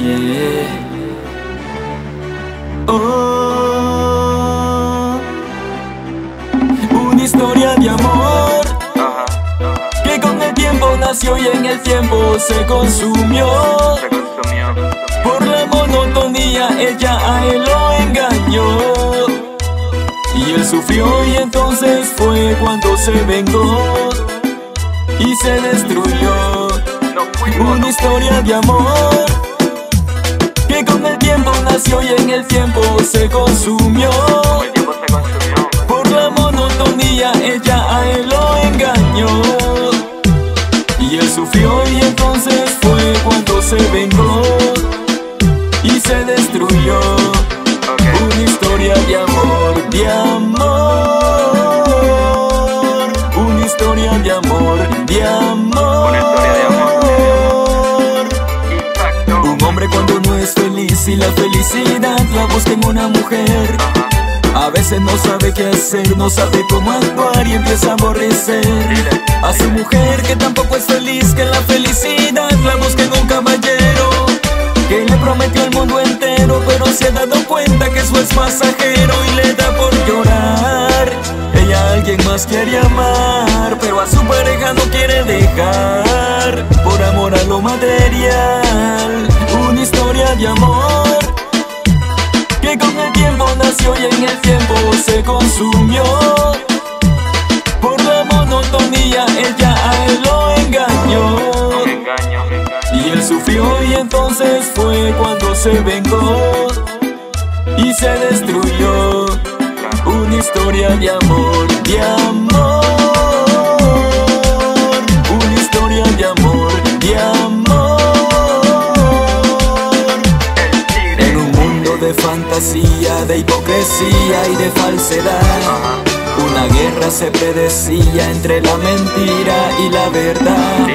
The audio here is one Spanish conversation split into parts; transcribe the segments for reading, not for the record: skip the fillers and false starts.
yeah. Oh, una historia de amor que con el tiempo nació y en el tiempo se consumió. Por la monotonía ella a él lo engañó y él sufrió, y entonces fue cuando se vengó y se destruyó. Una historia de amor que con el tiempo nació y en el tiempo se consumió. Por la monotonía ella a él lo engañó y él sufrió, y entonces fue cuando se vengó y se destruyó. Una historia de amor, de amor. Una historia de amor, de amor. Una historia de amor. Un hombre cuando no es feliz y la felicidad la busca en una mujer, a veces no sabe qué hacer, no sabe cómo actuar y empieza a aborrecer a su mujer, que tampoco es feliz, que la felicidad la busca en un caballero que le prometió el mundo entero, pero se ha dado cuenta que eso es pasajero y le da por llorar. Ella a alguien más quiere amar, pero a su pareja no quiere dejar por amor a lo material. Una historia de amor que con el tiempo nació y en el tiempo se consumió. Por la monotonía ella a él lo engañó y él sufrió, y entonces fue cuando se vengó y se destruyó. Una historia de amor, de amor. Una historia de amor, de amor. En un mundo de fantasía, de hipocresía y de falsedad, una guerra se predecía entre la mentira y la verdad.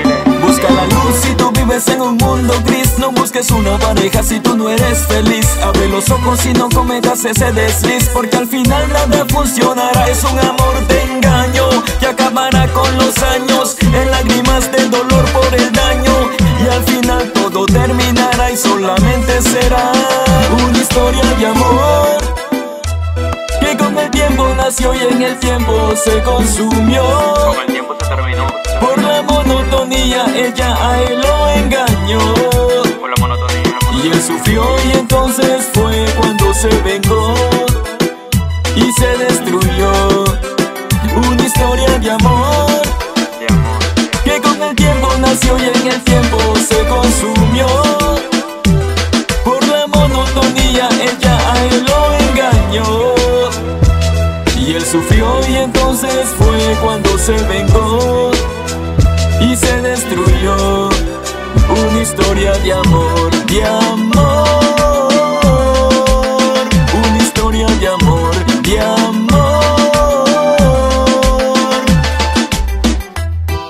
Busca la luz si tú vives en un mundo gris. No busques una pareja si tú no eres feliz. Abre los ojos y no cometas ese desliz, porque al final nada funcionará. Es un amor de engaño que acabará con los años, en lágrimas de dolor por el daño, y al final todo terminará y solamente será una historia de amor que con el tiempo nació y en el tiempo se consumió. Con el tiempo se terminó. Por la monotonía ella a él lo engañó Por la monotonía. y él sufrió, y entonces fue cuando se vengó y se destruyó. Una historia de amor que con el tiempo nació y en el tiempo se consumió. Por la monotonía ella a él lo engañó y él sufrió, y entonces fue cuando se vengó y se destruyó. Una historia de amor, de amor. Una historia de amor, de amor.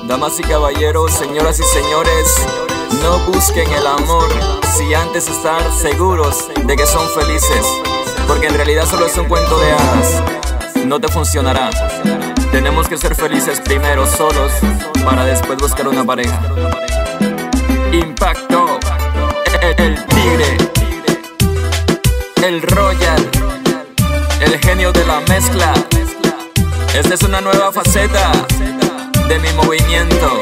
Damas y caballeros, señoras y señores, no busquen el amor si antes estar seguros de que son felices, porque en realidad solo es un cuento de hadas. No te funcionará. Tenemos que ser felices primero solos para después buscar una pareja. Impacto, el tigre, el royal, el genio de la mezcla. Esta es una nueva faceta de mi movimiento.